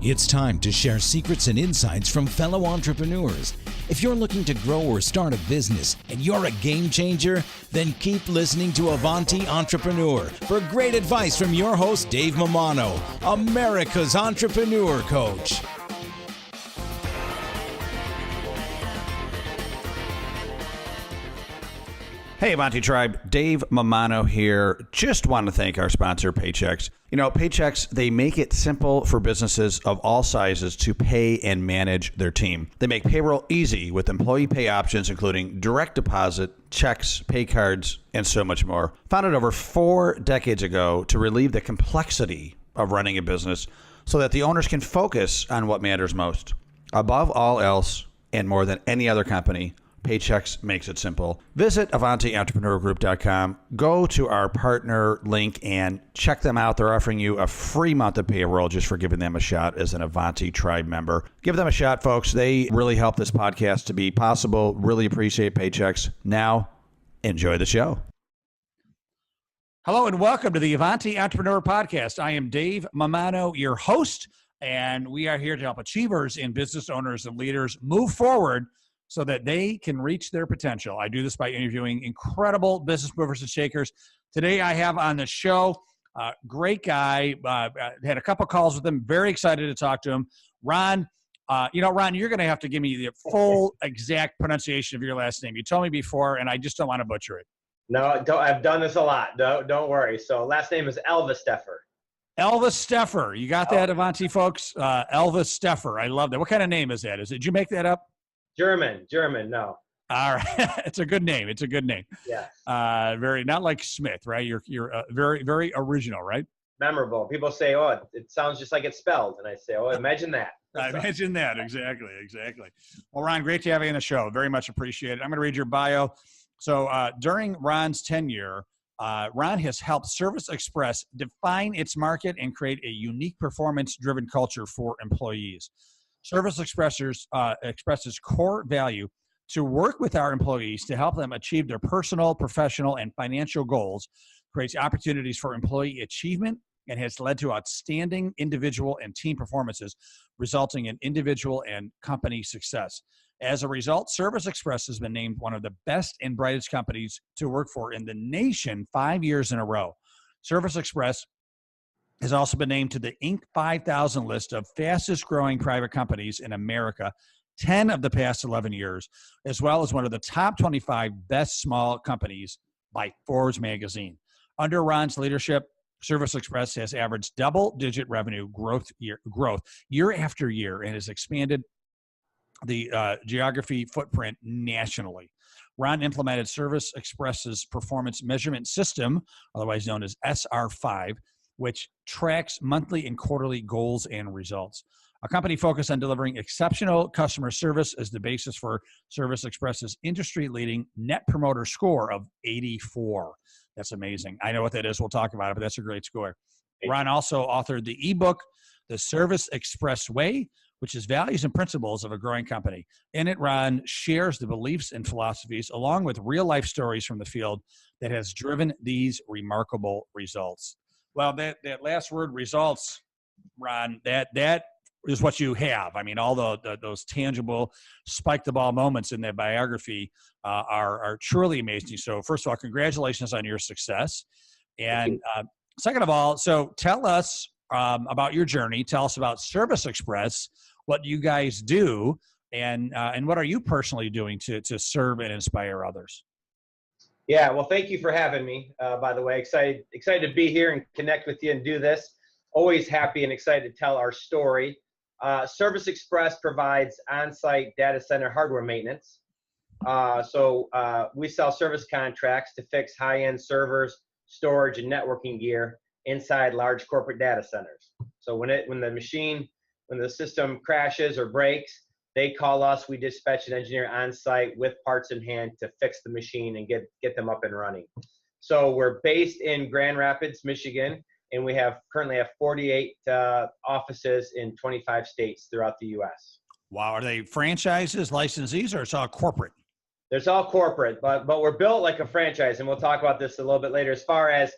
It's time to share secrets and insights from fellow entrepreneurs. If you're looking to grow or start a business and you're a game changer, then keep listening to Avanti Entrepreneur for great advice from your host, Dave Mammano, America's Entrepreneur Coach. Hey, Avanti Tribe, Dave Mammano here. Just want to thank our sponsor, Paychex. You know, Paychex, they make it simple for businesses of all sizes to pay and manage their team. They make payroll easy with employee pay options, including direct deposit, checks, pay cards, and so much more. Founded over 4 decades ago to relieve the complexity of running a business so that the owners can focus on what matters most. Above all else, and more than any other company, Paychex makes it simple. Visit AvantiEntrepreneurGroup.com. Go to our partner link and check them out. They're offering you a free month of payroll just for giving them a shot as an Avanti Tribe member. Give them a shot, folks. They really help this podcast to be possible. Really appreciate Paychex. Now, enjoy the show. Hello and welcome to the Avanti Entrepreneur Podcast. I am Dave Mammano, your host, and we are here to help achievers and business owners and leaders move forward so that they can reach their potential. I do this by interviewing incredible business movers and shakers. Today I have on the show a great guy. Had a couple calls with him. Very excited to talk to him. Ron, Ron, you're going to have to give me the full exact pronunciation of your last name. You told me before, and I just don't want to butcher it. No, I've done this a lot. Don't worry. So last name is Alvesteffer. Alvesteffer. You got that, Avanti folks? Alvesteffer. I love that. What kind of name is that? Did you make that up? German, no. All right. It's a good name. Yes. Very, not like Smith, right? You're very, very original, right? Memorable. People say, oh, it sounds just like it's spelled. And I say, oh, imagine that. I imagine that. Exactly. Well, Ron, great to have you on the show. Very much appreciated. I'm going to read your bio. So during Ron's tenure, Ron has helped Service Express define its market and create a unique performance-driven culture for employees. Service Express's core value to work with our employees to help them achieve their personal, professional, and financial goals, creates opportunities for employee achievement, and has led to outstanding individual and team performances, resulting in individual and company success. As a result, Service Express has been named one of the best and brightest companies to work for in the nation 5 years in a row. Service Express has also been named to the Inc. 5000 list of fastest growing private companies in America 10 of the past 11 years, as well as one of the top 25 best small companies by Forbes Magazine. Under Ron's leadership, Service Express has averaged double-digit revenue growth year after year and has expanded the geography footprint nationally. Ron implemented Service Express's performance measurement system, otherwise known as SR5, which tracks monthly and quarterly goals and results. A company focused on delivering exceptional customer service is the basis for Service Express's industry-leading Net Promoter Score of 84. That's amazing. I know what that is. We'll talk about it, but that's a great score. Ron also authored the ebook, The Service Express Way, which is values and principles of a growing company. In it, Ron shares the beliefs and philosophies along with real-life stories from the field that has driven these remarkable results. Well, that last word, results, Ron, that is what you have. I mean, all those tangible spike the ball moments in that biography are truly amazing. So first of all, congratulations on your success. And second of all, so tell us about your journey. Tell us about Service Express, what you guys do, and what are you personally doing to serve and inspire others? Yeah, well, thank you for having me, by the way. Excited to be here and connect with you and do this. Always happy and excited to tell our story. Service Express provides on-site data center hardware maintenance. So we sell service contracts to fix high-end servers, storage, and networking gear inside large corporate data centers. So when the system crashes or breaks, they call us, we dispatch an engineer on site with parts in hand to fix the machine and get them up and running. So we're based in Grand Rapids, Michigan, and we currently have 48 offices in 25 states throughout the U.S. Wow. Are they franchises, licensees, or it's all corporate? It's all corporate, but we're built like a franchise, and we'll talk about this a little bit later. As far as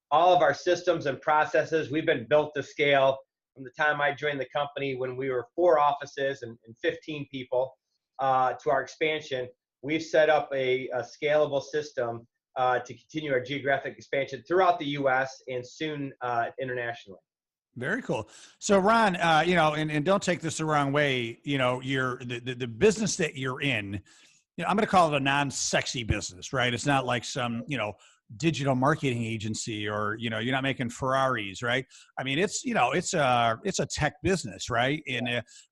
all of our systems and processes, we've been built to scale from the time I joined the company when we were 4 offices and 15 people to our expansion. We've set up a scalable system to continue our geographic expansion throughout the U.S. and soon internationally. Very cool. So Ron, and don't take this the wrong way, the business that you're in, I'm going to call it a non-sexy business, right? It's not like some, digital marketing agency or, you're not making Ferraris, right? I mean, it's a tech business, right?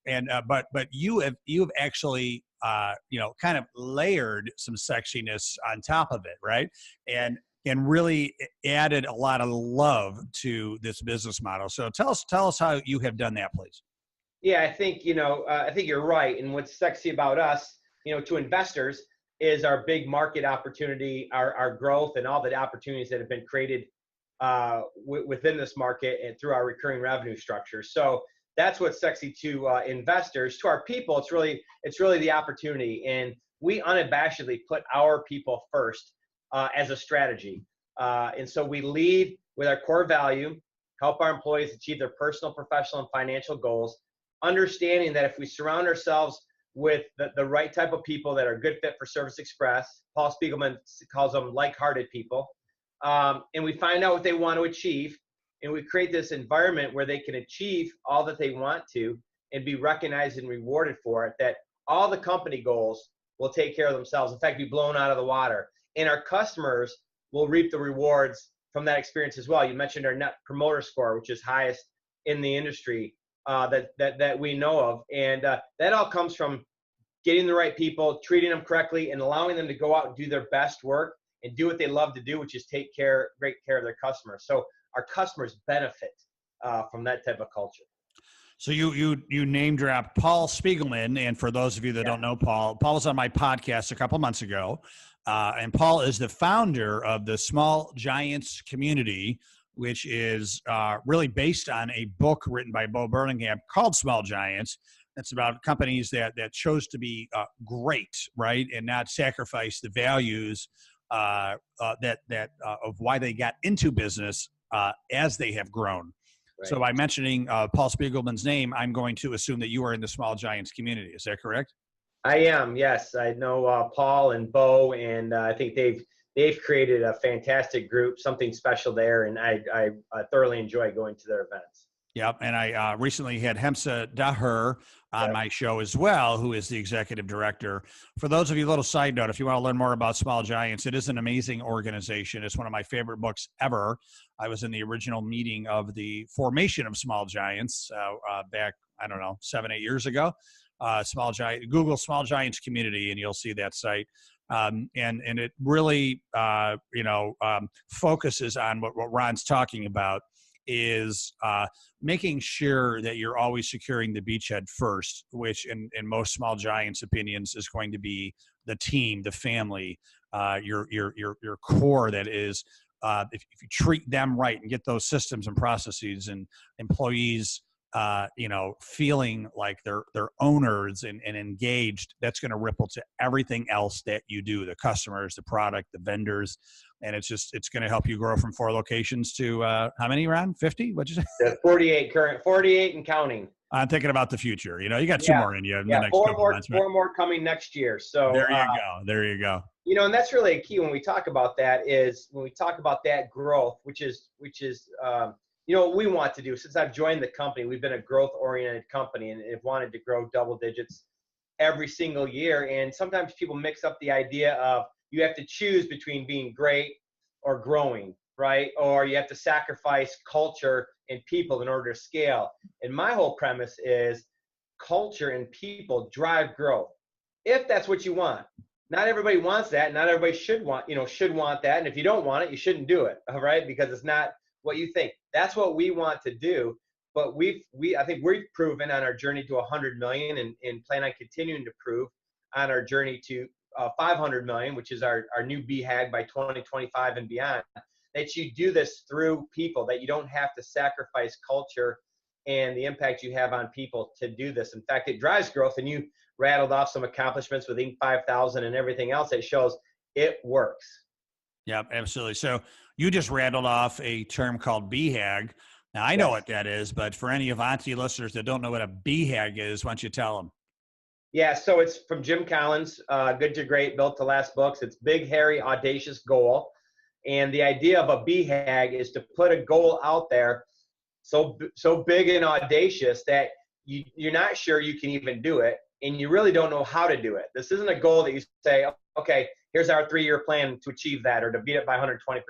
But you have actually, kind of layered some sexiness on top of it, right? And really added a lot of love to this business model. So tell us how you have done that, please. Yeah, I think you're right. And what's sexy about us, to investors, is our big market opportunity, our growth, and all the opportunities that have been created within this market and through our recurring revenue structure. So that's what's sexy to investors. To our people, it's really the opportunity, and we unabashedly put our people first as a strategy. And so we lead with our core value, help our employees achieve their personal, professional, and financial goals, understanding that if we surround ourselves with the right type of people that are a good fit for Service Express, Paul Spiegelman calls them like-hearted people, and we find out what they want to achieve, and we create this environment where they can achieve all that they want to and be recognized and rewarded for it, that all the company goals will take care of themselves. In fact, be blown out of the water. And our customers will reap the rewards from that experience as well. You mentioned our Net Promoter Score, which is highest in the industry that we know of. And that all comes from getting the right people, treating them correctly, and allowing them to go out and do their best work and do what they love to do, which is take great care of their customers. So our customers benefit from that type of culture. So you name dropped Paul Spiegelman, and for those of you that don't know Paul was on my podcast a couple months ago, and Paul is the founder of the Small Giants community, which is really based on a book written by Bo Burlingham called Small Giants. It's about companies that chose to be great, right, and not sacrifice the values of why they got into business as they have grown. Right. So by mentioning Paul Spiegelman's name, I'm going to assume that you are in the Small Giants community. Is that correct? I am, yes. I know Paul and Bo, and I think they've created a fantastic group, something special there, and I thoroughly enjoy going to their events. Yep, and I recently had Hemsa Daher on my show as well, who is the executive director. For those of you, a little side note, if you want to learn more about Small Giants, it is an amazing organization. It's one of my favorite books ever. I was in the original meeting of the formation of Small Giants back, 7-8 years ago. Google Small Giants community, and you'll see that site. And it really, focuses on what Ron's talking about, is making sure that you're always securing the beachhead first, which in most Small Giants opinions is going to be the team, the family, your core. That is, if you treat them right and get those systems and processes and employees, feeling like they're owners and engaged, that's going to ripple to everything else that you do, the customers, the product, the vendors. And it's going to help you grow from 4 locations to how many, Ron? 50? What'd you say? 48 and counting. I'm thinking about the future. You got 2 more in you. In the next 4 couple more, months, right? 4 more coming next year. So there you go. And that's really a key when we talk about that, is when we talk about that growth, which is what we want to do. Since I've joined the company, we've been a growth-oriented company and have wanted to grow double digits every single year. And sometimes people mix up the idea of you have to choose between being great or growing, right? Or you have to sacrifice culture and people in order to scale. And my whole premise is culture and people drive growth, if that's what you want. Not everybody wants that. Not everybody should want that. And if you don't want it, you shouldn't do it, all right? Because it's not what you think. That's what we want to do. But I think we've proven on our journey to 100 million and plan on continuing to prove on our journey to 500 million, which is our new BHAG by 2025 and beyond, that you do this through people, that you don't have to sacrifice culture and the impact you have on people to do this. In fact, it drives growth, and you rattled off some accomplishments with Inc. 5000 and everything else that shows it works. Yeah, absolutely. So you just rattled off a term called BHAG, Now, I know what that is, but for any Avanti listeners that don't know what a BHAG is, why don't you tell them? Yeah, so it's from Jim Collins, Good to Great, Built to Last books. It's Big, Hairy, Audacious Goal. And the idea of a BHAG is to put a goal out there so big and audacious that you're not sure you can even do it, and you really don't know how to do it. This isn't a goal that you say, okay, here's our 3-year plan to achieve that or to beat it by 120%.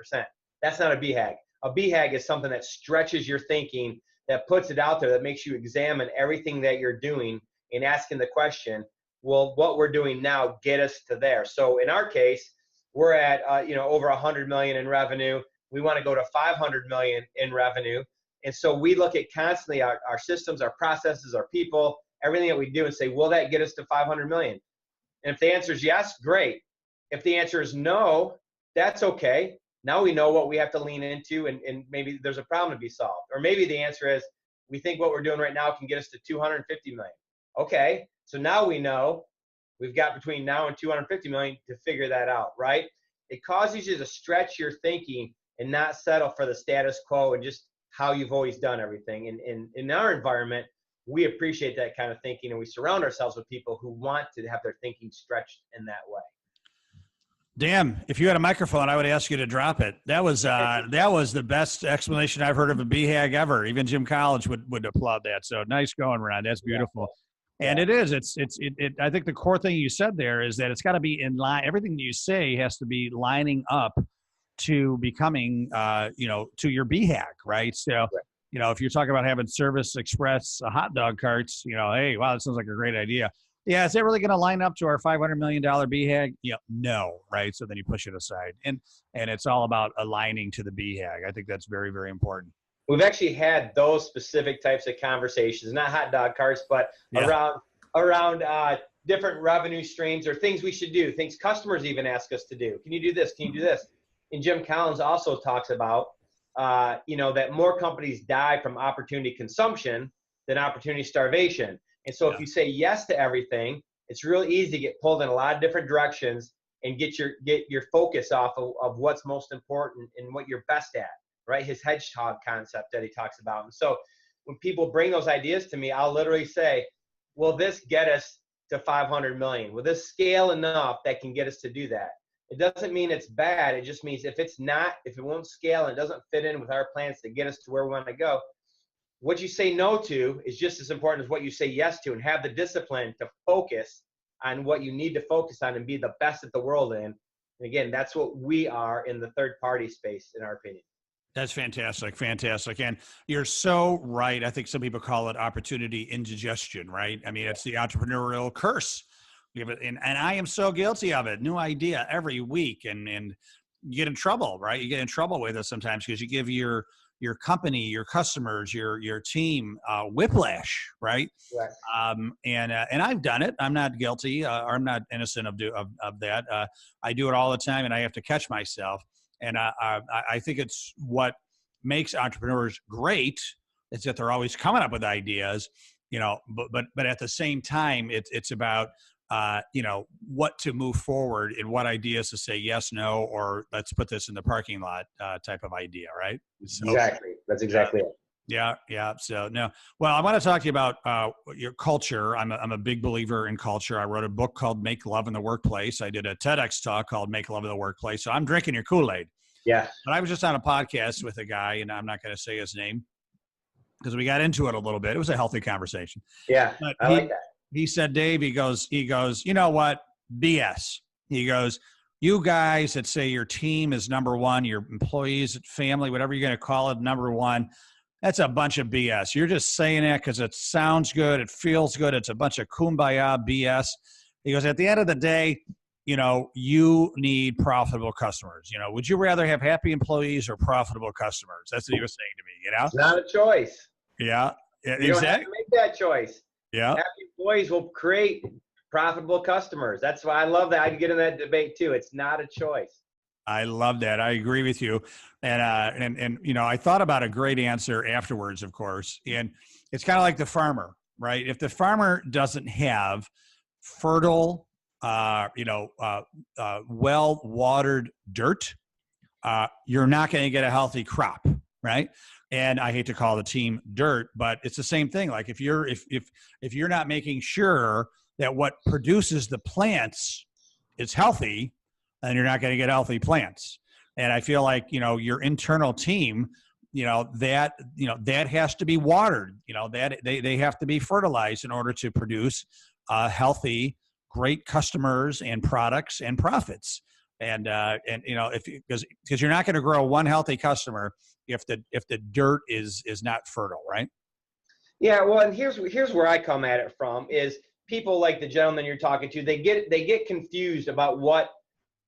That's not a BHAG. A BHAG is something that stretches your thinking, that puts it out there, that makes you examine everything that you're doing and asking the question, will what we're doing now get us to there? So in our case, we're at over 100 million in revenue. We want to go to 500 million in revenue. And so we look at constantly our systems, our processes, our people, everything that we do and say, will that get us to 500 million? And if the answer is yes, great. If the answer is no, that's okay. Now we know what we have to lean into, and maybe there's a problem to be solved. Or maybe the answer is, we think what we're doing right now can get us to 250 million. Okay, so now we know we've got between now and 250 million to figure that out, right? It causes you to stretch your thinking and not settle for the status quo and just how you've always done everything. And in our environment, we appreciate that kind of thinking, and we surround ourselves with people who want to have their thinking stretched in that way. Damn, if you had a microphone, I would ask you to drop it. That was the best explanation I've heard of a BHAG ever. Even Jim Collins would applaud that. So nice going, Ron. That's beautiful. Yeah. And it is. I think the core thing you said there is that it's got to be in line. Everything that you say has to be lining up to becoming, to your BHAG, right? So, if you're talking about having Service Express hot dog carts, hey, wow, that sounds like a great idea. Yeah, is it really going to line up to our $500 million BHAG? Yeah, no, right? So then you push it aside. And it's all about aligning to the BHAG. I think that's very, very important. We've actually had those specific types of conversations, not hot dog carts, but around different revenue streams or things we should do, things customers even ask us to do. Can you do this? Can you do this? And Jim Collins also talks about, that more companies die from opportunity consumption than opportunity starvation. And so if you say yes to everything, it's really easy to get pulled in a lot of different directions and get your focus off of what's most important and what you're best at, right? His hedgehog concept that he talks about. And so when people bring those ideas to me, I'll literally say, will this get us to 500 million? Will this scale enough that can get us to do that? It doesn't mean it's bad. It just means if it won't scale and it doesn't fit in with our plans to get us to where we want to go, what you say no to is just as important as what you say yes to, and have the discipline to focus on what you need to focus on and be the best at the world in. And again, that's what we are in the third party space, in our opinion. That's fantastic. Fantastic. And you're so right. I think some people call it opportunity indigestion, right? I mean, it's the entrepreneurial curse. And I am so guilty of it. New idea every week. And you get in trouble, right? You get in trouble with it sometimes because you give your company, your customers, your team whiplash, right? Right. And I've done it. I'm not guilty, or I'm not innocent of that. I do it all the time, and I have to catch myself. And I think it's what makes entrepreneurs great is that they're always coming up with ideas, But at the same time, it's about what to move forward and what ideas to say yes, no, or let's put this in the parking lot type of idea, right? So, exactly. That's exactly it. Yeah. So no. Well, I want to talk to you about your culture. I'm a big believer in culture. I wrote a book called Make Love in the Workplace. I did a TEDx talk called Make Love in the Workplace. So I'm drinking your Kool-Aid. Yeah. But I was just on a podcast with a guy, and I'm not going to say his name because we got into it a little bit. It was a healthy conversation. Yeah, but I like that. He said, Dave, he goes, you know what? BS. He goes, you guys that say your team is number one, your employees, family, whatever you're going to call it, number one, that's a bunch of BS. You're just saying that because it sounds good. It feels good. It's a bunch of kumbaya BS. He goes, at the end of the day, you need profitable customers. Would you rather have happy employees or profitable customers? That's what he was saying to me, It's not a choice. Yeah. You don't have to make that choice. Yeah. Happy employees will create profitable customers. That's why I love that. I can get in that debate too. It's not a choice. I love that. I agree with you. And I thought about a great answer afterwards, of course. And it's kind of like the farmer, right? If the farmer doesn't have fertile, well-watered dirt, you're not going to get a healthy crop, right? And I hate to call the team dirt, but it's the same thing. Like if you're not making sure that what produces the plants is healthy, then you're not going to get healthy plants. And I feel like, your internal team, that has to be watered, that they have to be fertilized in order to produce healthy, great customers and products and profits. And because you're not going to grow one healthy customer if the dirt is not fertile, right? Yeah, well, and here's where I come at it from is people like the gentleman you're talking to, they get confused about what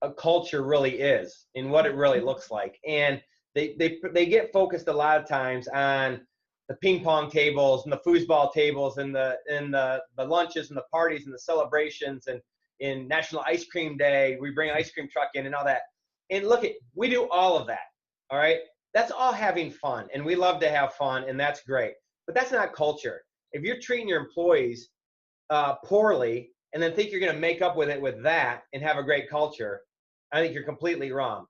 a culture really is and what it really looks like. And they get focused a lot of times on the ping pong tables and the foosball tables and the lunches and the parties and the celebrations and in National Ice Cream Day, we bring an ice cream truck in and all that. And look, we do all of that, all right? That's all having fun, and we love to have fun, and that's great. But that's not culture. If you're treating your employees poorly and then think you're going to make up with it with that and have a great culture, I think you're completely wrong.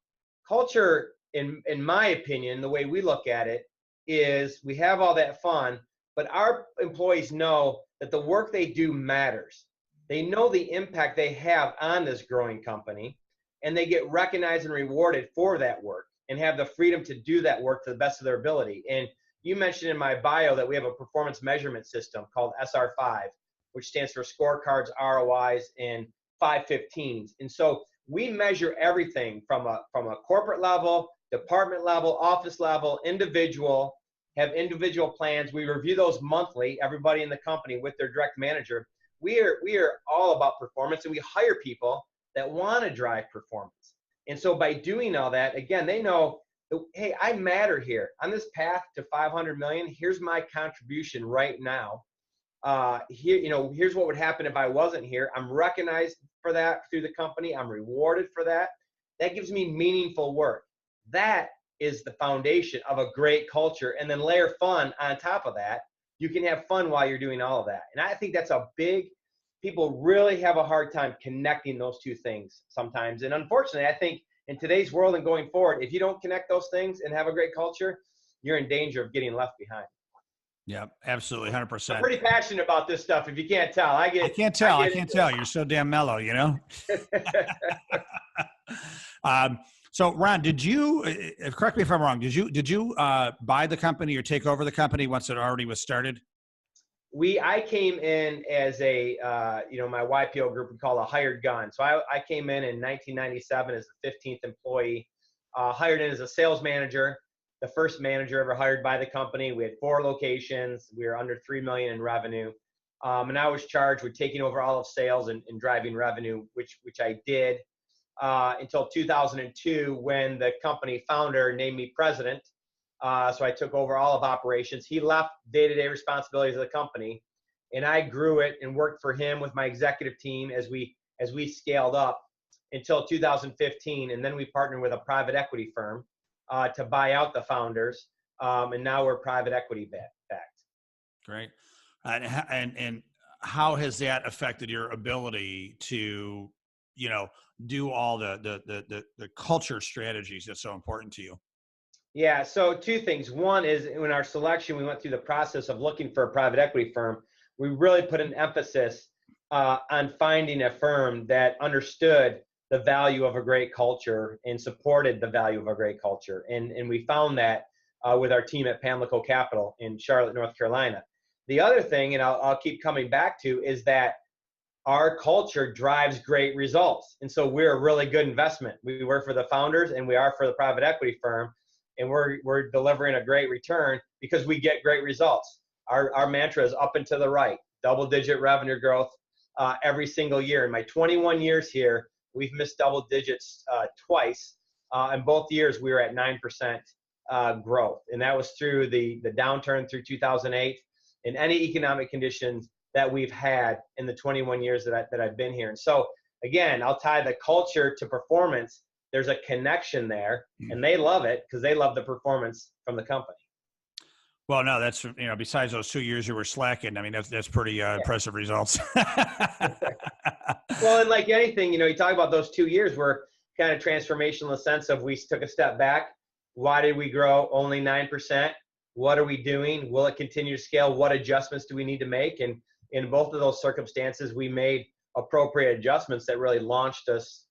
Culture, in my opinion, the way we look at it is we have all that fun, but our employees know that the work they do matters. They know the impact they have on this growing company, and they get recognized and rewarded for that work and have the freedom to do that work to the best of their ability. And you mentioned in my bio that we have a performance measurement system called SR5, which stands for scorecards, ROIs, and 515s. And so we measure everything from a corporate level, department level, office level, individual, have individual plans. We review those monthly, everybody in the company with their direct manager. We are all about performance, and we hire people that want to drive performance. And so by doing all that, again, they know, hey, I matter here. On this path to 500 million, here's my contribution right now. Here's what would happen if I wasn't here. I'm recognized for that through the company. I'm rewarded for that. That gives me meaningful work. That is the foundation of a great culture. And then layer fun on top of that. You can have fun while you're doing all of that. And I think that's people really have a hard time connecting those two things sometimes. And unfortunately, I think in today's world and going forward, if you don't connect those things and have a great culture, you're in danger of getting left behind. Yeah, absolutely. 100%. I'm pretty passionate about this stuff. If you can't tell, I can't tell. You're so damn mellow, So Ron, did you, correct me if I'm wrong, did you buy the company or take over the company once it already was started? I came in as my YPO group we call a hired gun. So I came in 1997 as the 15th employee, hired in as a sales manager, the first manager ever hired by the company. We had 4 locations. We were under $3 million in revenue. And I was charged with taking over all of sales and driving revenue, which I did until 2002 when the company founder named me president. So I took over all of operations. He left day-to-day responsibilities of the company, and I grew it and worked for him with my executive team as we scaled up until 2015. And then we partnered with a private equity firm to buy out the founders. And now we're private equity backed. Great. And how has that affected your ability to, do all the culture strategies that's so important to you? Yeah, so 2 things. One is in our selection, we went through the process of looking for a private equity firm. We really put an emphasis on finding a firm that understood the value of a great culture and supported the value of a great culture. And we found that with our team at Pamlico Capital in Charlotte, North Carolina. The other thing, and I'll keep coming back to, is that our culture drives great results. And so we're a really good investment. We work for the founders and we are for the private equity firm. And we're delivering a great return because we get great results. Our mantra is up and to the right, double-digit revenue growth every single year. In my 21 years here, we've missed double digits twice. And both years we were at 9% growth. And that was through the downturn through 2008 and any economic conditions that we've had in the 21 years that I've been here. And so, again, I'll tie the culture to performance. There's a connection there, and they love it because they love the performance from the company. Well, no, that's, besides those 2 years you were slacking, I mean, that's pretty impressive results. Well, and like anything, you talk about those 2 years were kind of transformational in the sense of we took a step back, Why did we grow only 9%? What are we doing? Will it continue to scale? What adjustments do we need to make? And in both of those circumstances, we made appropriate adjustments that really launched us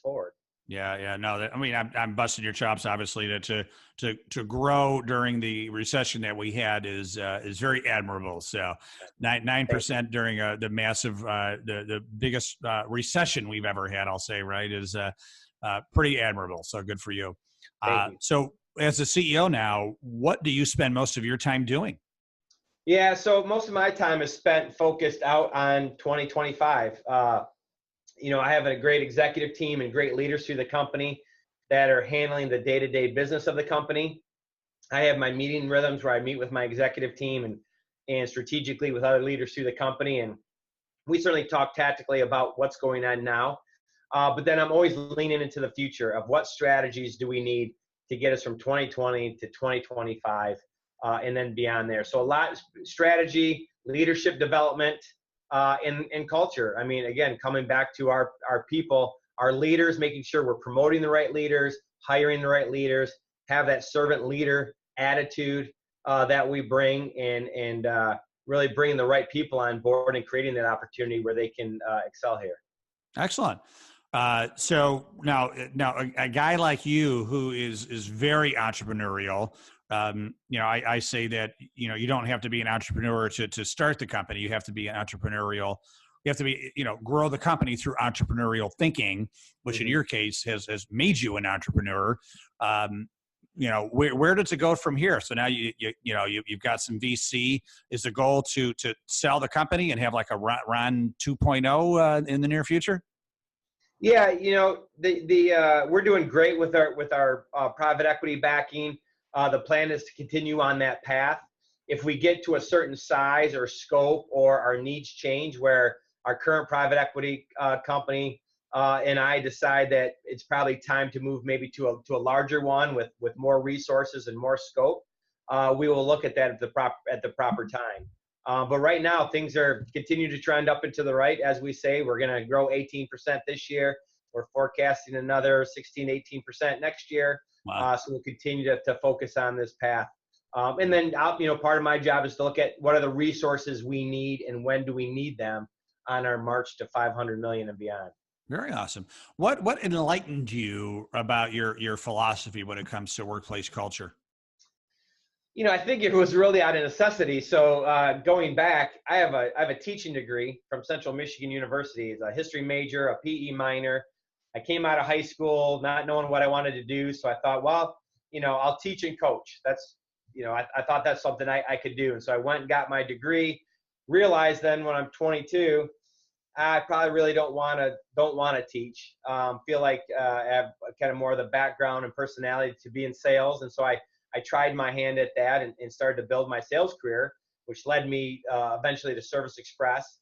forward. Yeah. No, I mean, I'm busting your chops. Obviously, to grow during the recession that we had is very admirable. So, 9% during the massive, the biggest recession we've ever had, I'll say, right, is pretty admirable. So good for you. Thank you. So, as a CEO now, what do you spend most of your time doing? Yeah, so most of my time is spent focused out on 2025. I have a great executive team and great leaders through the company that are handling the day-to-day business of the company. I have my meeting rhythms where I meet with my executive team and strategically with other leaders through the company. And we certainly talk tactically about what's going on now. But then I'm always leaning into the future of what strategies do we need to get us from 2020 to 2025 and then beyond there. So a lot of strategy, leadership development, and culture. I mean, again, coming back to our people, our leaders, making sure we're promoting the right leaders, hiring the right leaders, have that servant leader attitude that we bring, and really bringing the right people on board and creating that opportunity where they can excel here. Excellent. So now a guy like you who is very entrepreneurial, I say that, you don't have to be an entrepreneur to start the company. You have to be an entrepreneurial. You have to be, grow the company through entrepreneurial thinking, which in your case has made you an entrepreneur. Where does it go from here? So now you've got some VC. Is the goal to sell the company and have like a Ron 2.0 in the near future? Yeah, we're doing great with our private equity backing. The plan is to continue on that path. If we get to a certain size or scope or our needs change where our current private equity company and I decide that it's probably time to move maybe to a larger one with more resources and more scope, we will look at that at the proper time. But right now, things are continue to trend up and to the right. As we say, we're going to grow 18% this year. We're forecasting another 16, 18% next year. Wow. So we'll continue to focus on this path. And then, part of my job is to look at what are the resources we need and when do we need them on our march to 500 million and beyond. Very awesome. What enlightened you about your philosophy when it comes to workplace culture? I think it was really out of necessity. So going back, I have a teaching degree from Central Michigan University. It's a history major, a PE minor. I came out of high school not knowing what I wanted to do. So I thought, well, I'll teach and coach. That's, I thought that's something I could do. And so I went and got my degree, realized then when I'm 22, I probably really don't want to teach. Feel like I have kind of more of the background and personality to be in sales. And so I tried my hand at that and started to build my sales career, which led me eventually to Service Express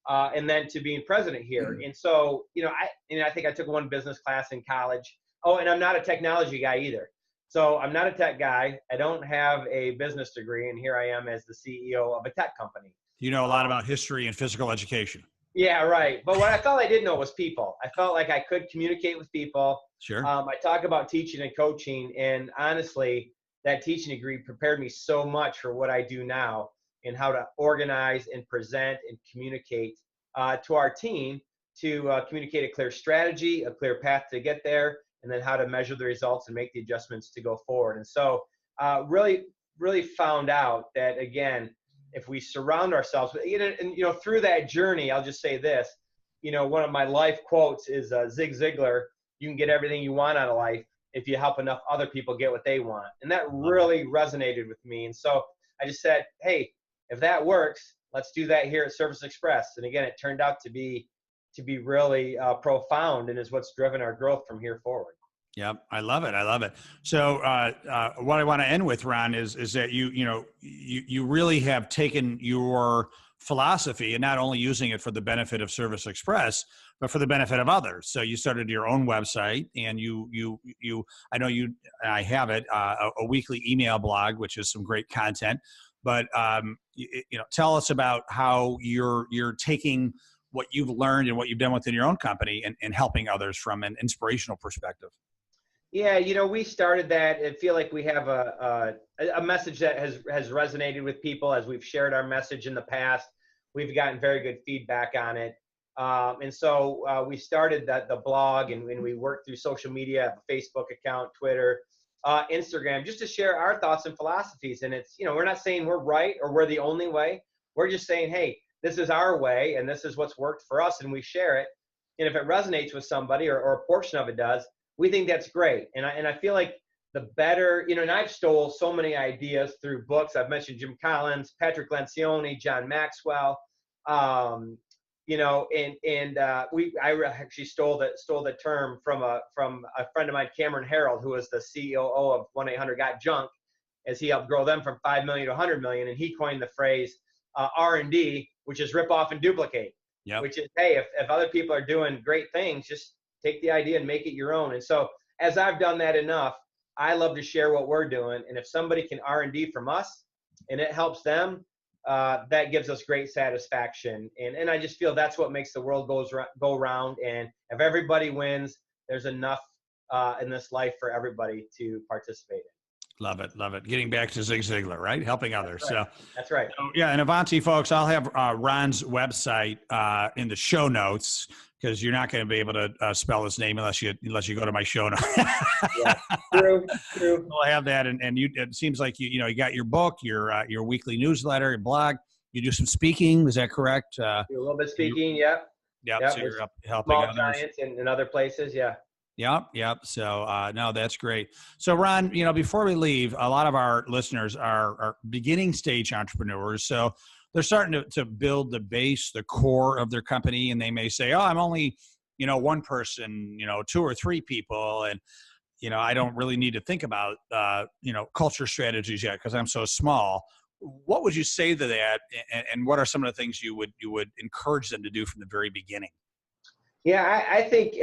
and then to being president here. And so, I think I took one business class in college. Oh, and I'm not a technology guy either. So I'm not a tech guy. I don't have a business degree. And here I am as the CEO of a tech company. You know a lot about history and physical education. Yeah, right. But what I felt I didn't know was people. I felt like I could communicate with people. Sure. I talk about teaching and coaching. And honestly, that teaching degree prepared me so much for what I do now and how to organize and present and communicate to our team to communicate a clear strategy, a clear path to get there, and then how to measure the results and make the adjustments to go forward. And so really, really found out that, again, if we surround ourselves, and through that journey, I'll just say this, one of my life quotes is Zig Ziglar, you can get everything you want out of life if you help enough other people get what they want. And that really resonated with me. And so I just said, hey, if that works, let's do that here at Service Express. And again, it turned out to be really profound and is what's driven our growth from here forward. Yep. I love it. I love it. So what I want to end with, Ron, is that you really have taken your philosophy and not only using it for the benefit of Service Express, but for the benefit of others. So you started your own website, and I know I have it, a weekly email blog, which is some great content. But tell us about how you're taking what you've learned and what you've done within your own company and helping others from an inspirational perspective. Yeah, we started that. I feel like we have a message that has resonated with people as we've shared our message in the past. We've gotten very good feedback on it. And so we started the blog, and we worked through social media, a Facebook account, Twitter, Instagram, just to share our thoughts and philosophies. And it's, we're not saying we're right or we're the only way. We're just saying, hey, this is our way and this is what's worked for us, and we share it. And if it resonates with somebody, or a portion of it does, we think that's great. And I feel like the better, and I've stole so many ideas through books. I've mentioned Jim Collins, Patrick Lencioni, John Maxwell, I actually stole the term from a friend of mine, Cameron Harold, who was the CEO of 1-800-GOT-JUNK, as he helped grow them from 5 million to 100 million. And he coined the phrase R&D, which is rip off and duplicate. Yep. Which is, hey, if other people are doing great things, just take the idea and make it your own. And so as I've done that enough, I love to share what we're doing. And if somebody can R&D from us and it helps them, that gives us great satisfaction. And I just feel that's what makes the world go round. And if everybody wins, there's enough in this life for everybody to participate in. Love it. Love it. Getting back to Zig Ziglar, right? Helping others. That's right. That's right. So, yeah. And Avanti folks, I'll have Ron's website in the show notes, because you're not going to be able to spell his name unless you go to my show notes. Yeah, true. We'll have that. And it seems like you got your book, your weekly newsletter, your blog. You do some speaking. Is that correct? Do a little bit of speaking. Yep. So you're helping others. Giants and other places. Yeah. Yep. So, no, that's great. So Ron, before we leave, a lot of our listeners are beginning stage entrepreneurs. So they're starting to build the base, the core of their company. And they may say, oh, I'm only, one person, 2 or 3 people. And, I don't really need to think about, culture strategies yet because I'm so small. What would you say to that? And what are some of the things you would encourage them to do from the very beginning? Yeah, I think,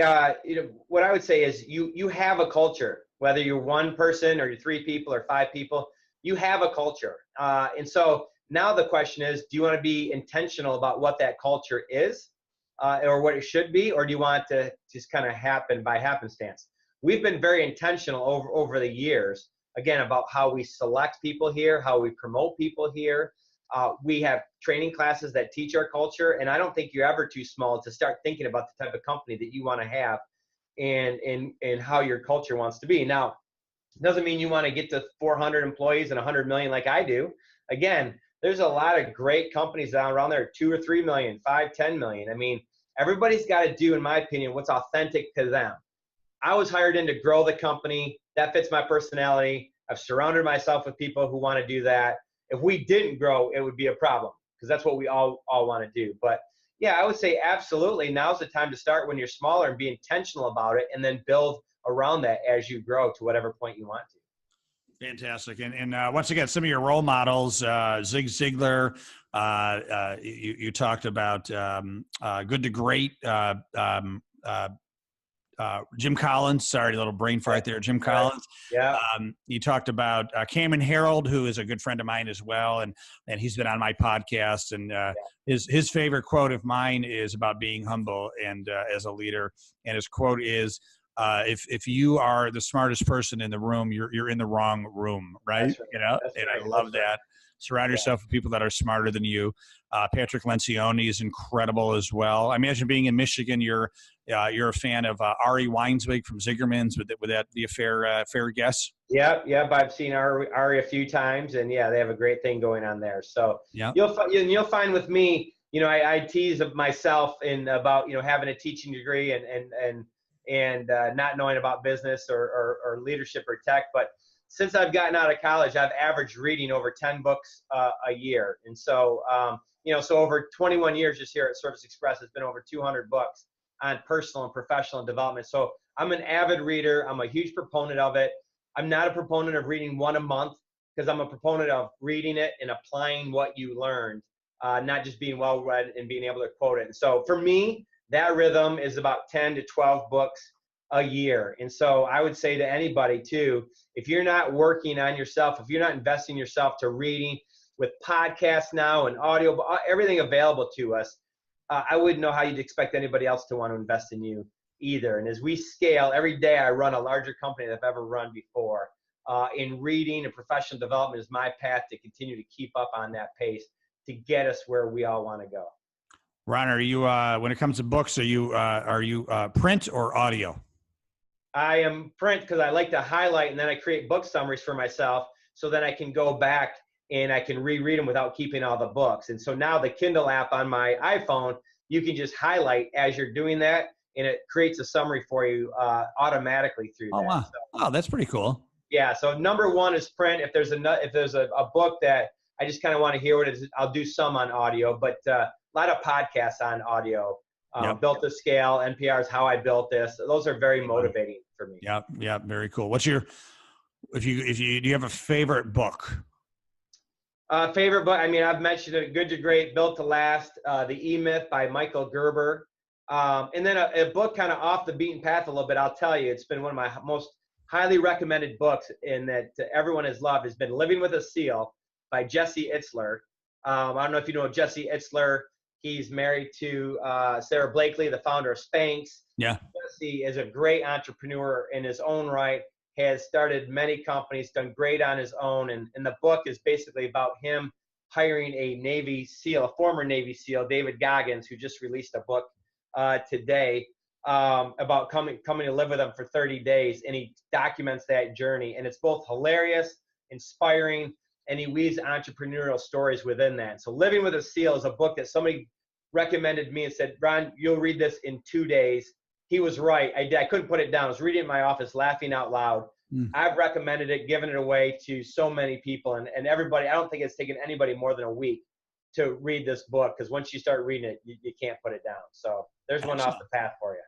what I would say is you have a culture, whether you're 1 person or you're 3 people or 5 people, you have a culture. And so now the question is, do you want to be intentional about what that culture is or what it should be? Or do you want it to just kind of happen by happenstance? We've been very intentional over the years, again, about how we select people here, how we promote people here. We have training classes that teach our culture, and I don't think you're ever too small to start thinking about the type of company that you want to have and how your culture wants to be. Now, it doesn't mean you want to get to 400 employees and 100 million like I do. Again, there's a lot of great companies around there, 2 or 3 million, 5, 10 million. I mean, everybody's got to do, in my opinion, what's authentic to them. I was hired in to grow the company. That fits my personality. I've surrounded myself with people who want to do that. If we didn't grow, it would be a problem, because that's what we all want to do. But yeah, I would say absolutely. Now's the time to start when you're smaller and be intentional about it, and then build around that as you grow to whatever point you want to. Fantastic. And once again, some of your role models, Zig Ziglar, you talked about Good to Great, Jim Collins, sorry, a little brain fart there. Jim Collins. Yeah. You talked about Cameron Harold, who is a good friend of mine as well. And he's been on my podcast, and his favorite quote of mine is about being humble and as a leader. And his quote is, if you are the smartest person in the room, you're in the wrong room. Right. Right. I love that. Surround yourself with people that are smarter than you. Patrick Lencioni is incredible as well. I imagine being in Michigan, you're a fan of Ari Weinswig from Zigerman's. Would that be a fair guess? Yep. I've seen Ari a few times, and yeah, they have a great thing going on there. So you'll find with me, I tease of myself about having a teaching degree and not knowing about business or leadership or tech, but since I've gotten out of college, I've averaged reading over 10 books a year. And so, so over 21 years just here at Service Express, it's been over 200 books on personal and professional development. So I'm an avid reader. I'm a huge proponent of it. I'm not a proponent of reading 1 a month, because I'm a proponent of reading it and applying what you learned, not just being well-read and being able to quote it. And so for me, that rhythm is about 10 to 12 books a year. And so I would say to anybody too, if you're not working on yourself, if you're not investing yourself to reading, with podcasts now and audio, everything available to us, I wouldn't know how you'd expect anybody else to want to invest in you either. And as we scale, every day I run a larger company than I've ever run before. In reading and professional development is my path to continue to keep up on that pace to get us where we all want to go. Ron, are you when it comes to books, are you print or audio? I am print because I like to highlight, and then I create book summaries for myself, so then I can go back and I can reread them without keeping all the books. And so now the Kindle app on my iPhone, you can just highlight as you're doing that, and it creates a summary for you automatically through that. Oh wow! So, Oh, that's pretty cool. yeah. So number one is print. If there's a book that I just kind of want to hear what it is, I'll do some on audio, but a lot of podcasts on audio. Yep. Built to Scale, NPR's How I Built This. Those are very motivating for me. Yeah, very cool. What's your do you have a favorite book? Favorite book? I mean, I've mentioned it. Good to Great, Built to Last, The E-Myth by Michael Gerber, and then a book kind of off the beaten path a little bit. I'll tell you, it's been one of my most highly recommended books, and that everyone has loved, has been Living with a Seal by Jesse Itzler. I don't know if you know Jesse Itzler. He's married to Sarah Blakely, the founder of Spanx. Yeah. Jesse is a great entrepreneur in his own right, has started many companies, done great on his own. And the book is basically about him hiring a Navy SEAL, a former Navy SEAL, David Goggins, who just released a book today about coming to live with him for 30 days. And he documents that journey. And it's both hilarious, inspiring, and he weaves entrepreneurial stories within that. So Living with a SEAL is a book that somebody recommended me and said, Ron, you'll read this in 2 days. He was right. I couldn't put it down. I was reading it in my office, laughing out loud. I've recommended it, given it away to so many people, and everybody. I don't think it's taken anybody more than a week to read this book, because once you start reading it, you can't put it down. So there's one off the path for you.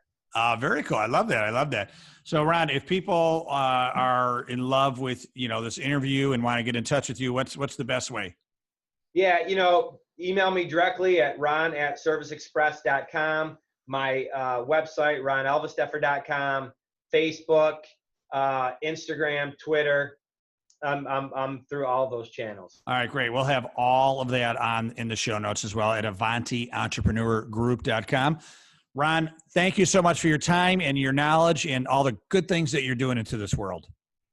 Very cool. I love that. So Ron, if people are in love with, this interview and want to get in touch with you, what's the best way? Yeah, email me directly at ron@serviceexpress.com, my website, ronalvesteffer.com, Facebook, Instagram, Twitter. I'm through all those channels. All right, great. We'll have all of that in the show notes as well at AvantiEntrepreneurGroup.com. Ron, thank you so much for your time and your knowledge and all the good things that you're doing into this world.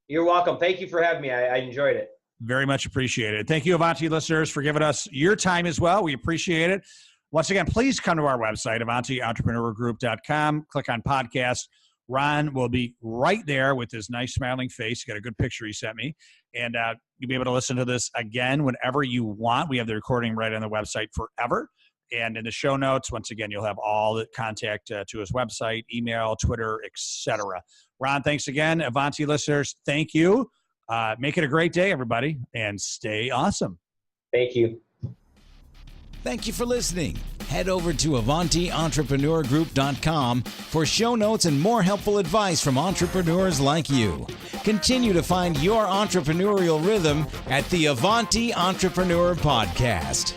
You're welcome. Thank you for having me. I enjoyed it. Very much appreciated. Thank you, Avanti listeners, for giving us your time as well. We appreciate it. Once again, please come to our website, AvantiEntrepreneurGroup.com. Click on podcast. Ron will be right there with his nice smiling face. Got a good picture he sent me. And you'll be able to listen to this again whenever you want. We have the recording right on the website forever. And in the show notes, once again, you'll have all the contact to his website, email, Twitter, etc. Ron, thanks again. Avanti listeners, thank you. Make it a great day, everybody, and stay awesome. Thank you. Thank you for listening. Head over to AvantiEntrepreneurGroup.com for show notes and more helpful advice from entrepreneurs like you. Continue to find your entrepreneurial rhythm at the Avanti Entrepreneur Podcast.